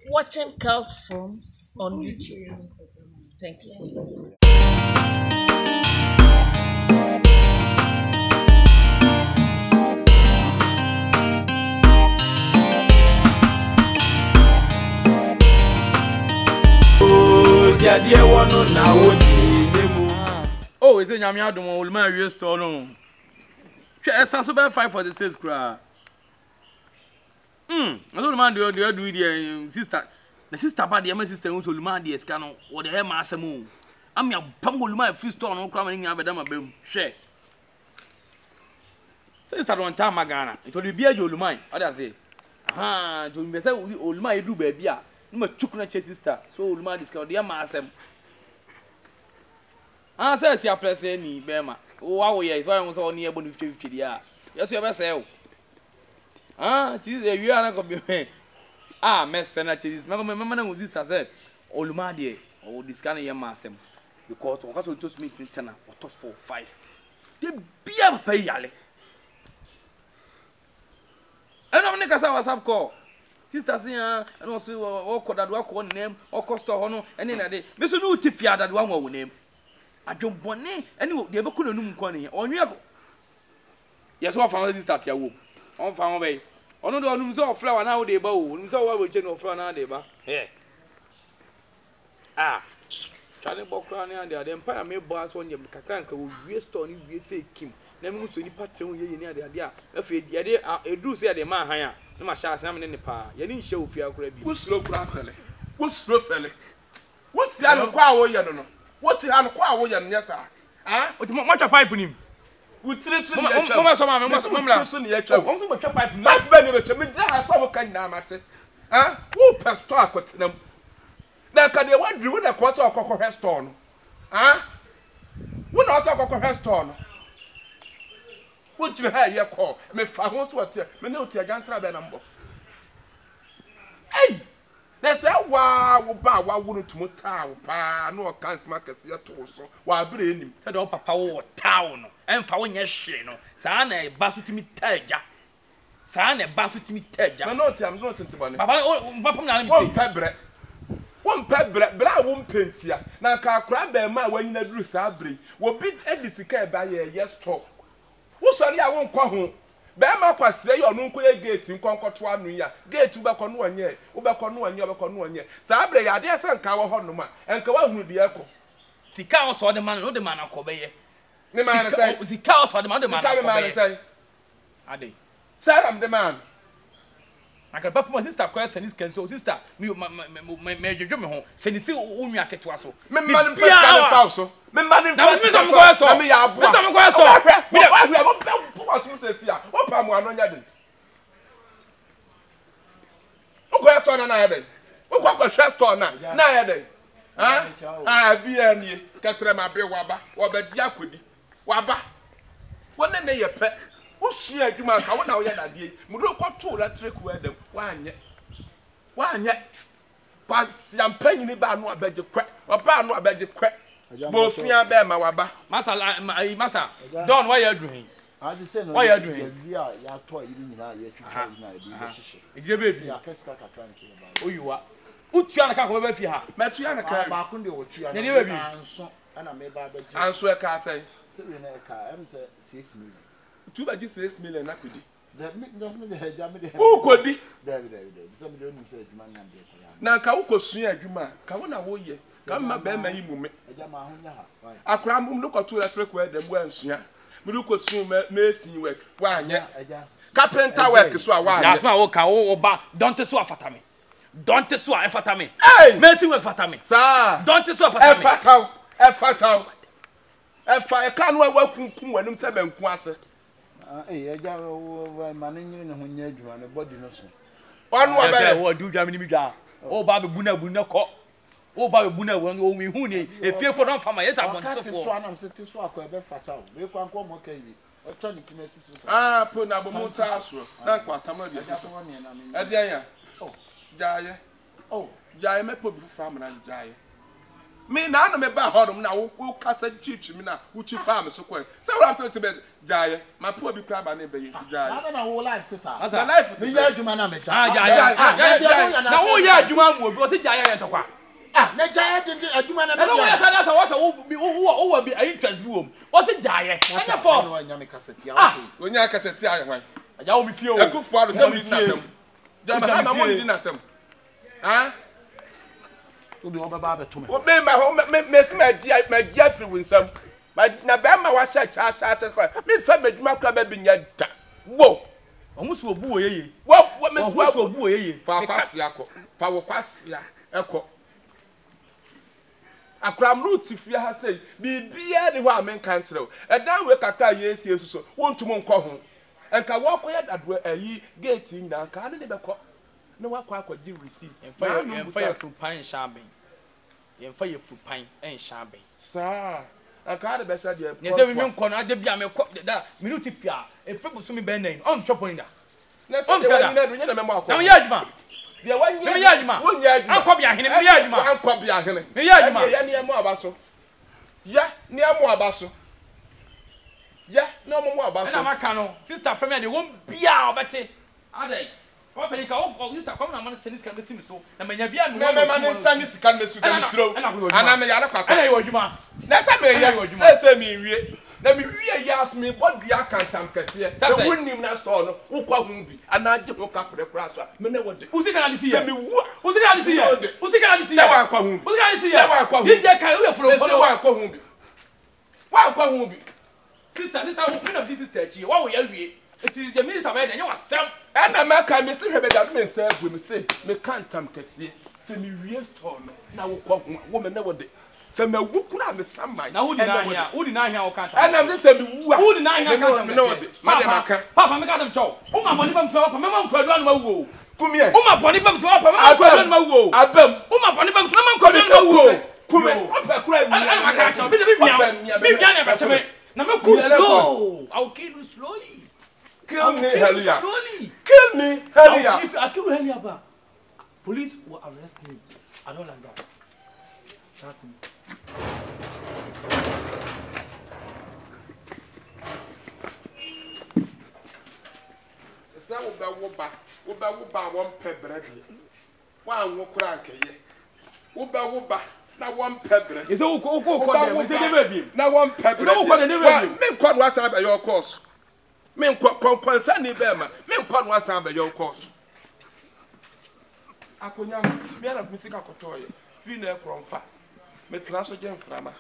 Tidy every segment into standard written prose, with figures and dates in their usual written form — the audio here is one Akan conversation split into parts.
watching Carl's Films on YouTube. Thank you. Oh, is it Yamia Dom will marry your store? No, she has some super 5 for the sales cry. I don't mind the do sister. The sister bad the sister who will man the scano or the hair master moon. I'm your pumble my few store no coming in Abadama boom. Share. Sister don't time Magana. It will be a Yolumine. What I say? Ah, to me say old my do baby. No chukuna sister. So old man discount the master. Ah, says your place any Bema. Oh, wow, yes, why I was all near 50 years. Yes, you ever say. Ah, it is a year and a copy. Ah, Miss Senator, my mamma was this said. Old Maddy, or this kind of young master. Because on castle to meet in tenor or top 4, 5. They be a pay yale. I don't make us our sub call. Sister Sia, and also all called that one name or cost of honor, and in a day. Mr. Nutifia that one will name. I don't want any, they ever couldn't know Connie or you. Yes, what found this at your womb. On found away. On the room saw flower now they bow, so what will general flower now they bar. Eh. Ah, Charlie Bocrani and the empire may boss on your cacanka will be stony, we say Kim. Then most of the pattern near the idea. If you did a do say the man higher, no my shall summon in the power. You didn't show fear crabby. What's slow grassally? What's slow felly? What's the other quaw, you don't know? What's the other quaw, you know, sir? Ah, what much a pipe in him? With 3 Some pipe. Not benefit to me, I saw a kind of matter. Ah, who pass talk with them? Now, can they want you with a quarter of cocoa hairstone? Ah, we not talk of hairstone. What you have your call? Me found what me know to a young travel number. Hey, that's a wow, wow, wouldn't to Motown, pa, no can't smack a theatre so while bringing him. Said Papa town and found your shino. Sana basu to me teja. Sana basu to me teja. I'm not into money. Papa, one pebble, but I won't paint here. Now, can't crab a man when you do sabri. Will beat Eddie Care by a yes talk. Who shall I won't call home? Bema kwa say your no gate in Concord 1 year. Gate to back on 1 year, back on 1 year, back on 1 year. Sabre, I dare send Cow Honoma and Kawan with the echo. See cows saw the man, no the man of Kobe. The man say, the cows saw the man, say, are they? Sir, I'm the man. I can papa my sister question is can so sister me major me home send it o mi aketo aso me man first can foul so me man first me some go store me ya abo me some go store me what you say here what pa mo anonya den o go store na ya den o go store na ya den bi ani katre ma be waba obedi akodi waba wona ne ye pe o shia adwuma ka wona wo ya dade mu do kwato electric wedem wanye kwa yampanyini ba no abeje kwe oba no abeje kwe bo fia be ma waba masa don why you doing I say no why you doing ya to iri nyina ya twitwa nyina e bi hihye is dey be ya keska kakra nke ba o yiwa utua na ka ko be fi ha metua na ka ba kun de otua na anso ana me ba abeje anso e ka say na e ka em say 6 million 2 baji 6 million na kudi the who kodi David some million nim say adwuma na be ko ya na ka wo kosua adwuma ka wo na wo ye ka mma be ma yi mume eja ma ho nya ha akra mum no kwato electric wedem wo ansua me do kosua mason work wa anya carpenter work so a wa anya that's why wo ka wo ba don't so afata me don't so afata me mason work afata me sir don't so afata me efa e ka no wa kunkum wanum se banku ase eja ma ne nyine ne ho nya adwuma ne body no so onu obere wo du dwa me ni dwa o ba be buna ko o ba be buna o mi hu ni efie fo don fama yeta bon so fo so anam se te so akọ ebe fata o we kwa nko mo ka yi o to ni kinesi so po na bo mo ta so na kwa tama bi so e de ya jaye me po bi fam na jaye Me na na me ba hodom na wo kasa chichi me na wo chi farm so kwen. Say what am to be jaye. My poor bi kra ba na be yi jaye. Na wo life to sa. Na life Me ya adwuma na me ja. Jaye. Na wo ya adwuma mu obi o se jaye yen tokwa. Na jaye adwuma na me ja. Na wo ya sa na sa wo bi interest bi wom. O se jaye. Anya for. Na nya me kaseti a wo. Onya kaseti ayan. Aja wo mi fie o. Ekufu ado se mi dinatem. Jama ma mo dinatem. Ha? Obi obaba beto me. O me ma gia free winsam. Na be ma wa sha cha me fa meduma kra ba binya da. Wo. Omuso obu o yeye. Wo me omuso obu o yeye. Fa kwafia ko. Fa wo kwafia eko. Akram root fia ha say bibia ni ho amenkan kire o. Edan we kaka yesi esuso. Wontum nkọ ho. Enka wo koye dadwo ayi gate nyina ka ne be ko. Na wakọ akọdi receipt Emfa ye frupan shaben. Emfa ye frupan en shaben. Sa aka de be sa de. Ne se mi nkọ no ade bia me kọ da minute fia efe busu mi ben nan on chop nda. Na se de wani na do nyina me akọ. Na me ya adwuma. Bia wani me ya adwuma. Woni adwuma. Ankọ bia hene me ya adwuma. Ankọ bia hene. Me ya adwuma. Ya ne emo abaso. Ya ne emo abaso. Ya ne emo abaso. Na maka no sister family de won bia obete. Adai. Papa you can offer sister come na man send sika be so. Na manya bia me man send sika me su dem siro. Ana me ya na kwakọ. Ana ye adwuma. Na sa me ya. Na sa me wie. Na me wie ya as me body akantam kese. Na wonnim na store no wo kwa hu bi. Ana je wo ka prekura so. Me na wo de. Usika na disi ye. Se me wu. Usika na disi ye. Usika na disi ye. Se wa kwa hu. Usika na disi ye. Se wa kwa hu. Ye je kai we follow. Se wa kwa hu bi. Wa kwa hu bi. Sister who na this sister chi. Wa wo ya wie. It is the minister by then you wasam. Ana ma ka me se hwebe da me nsa agu me se me kantam kese. Se me wie store no na wo kwa hu. Wo me na wo de. Se me wu kuna me samai. Na wo di na hia wo kantam. Ana me se me wu a. Wo di na hia kantam. Me na wo de. Ma de maka. Papa me kantam chow. O ma boni bam chow papa me ma nkwadu anu ma wu. Kumie. O ma boni bam chow papa me ma nkwadu anu ma wu. Abam. O ma boni bam chow ma nkwadu anu ma wu. Kume. Papa kura mi. Ana maka chow. Bi mia na ba cheme. Na me cool slow. I will kill you slowly. Kill me, Helia. Slowly. Kill me, Helia. If I kill Helia, police will arrest me. I don't like that. Trust me. Wo ba won pe bread. Wa anwo kura nkeye. Wo ba na won pe bread. Is who dem say baby. Na won pe bread. Me kwad wa sa ba your course. Me konsa ni be ma. Me kwad wa sa ba your course. Akonya me ara misika kotoye. Fi na ekronfa. Me traso je mframa.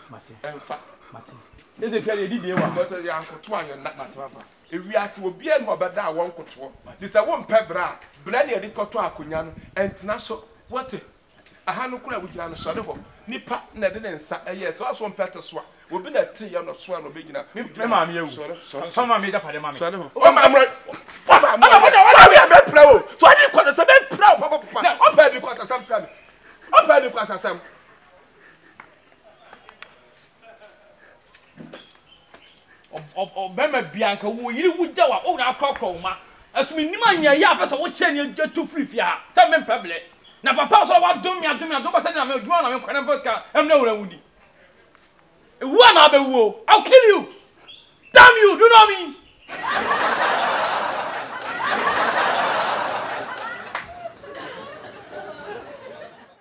Emfa. Mate. Eze pia di de wa. Mo se ya nkoto anyo na mate papa. Ewi ase obi en obeda a won koto. Di se won pe bra. Bra na yedi koto akonya no. Entina so. What? Aha no kura wugina no sore ho. Nipa na de ne nsa eye so aso mpete so a. Obi na te ye no so a no begina. Me ma me ewu. So ma me da pade ma me. Sore ho. O ma mo. Papa mo. Wa we be pra o. So ani kwata se be pra o papa. O pa di kwata sam tra me. O pa di kwata sam. Bema bianca wo yiri wugya wa o na akokro ma asumi nima nya ya pesa wo hye ne tu free fia sa me peble na papa so wa dom ya do ba se na me adwuma na me kwana first ka em na wura wudi e wu na be wu I'll kill you, damn you, do you know me?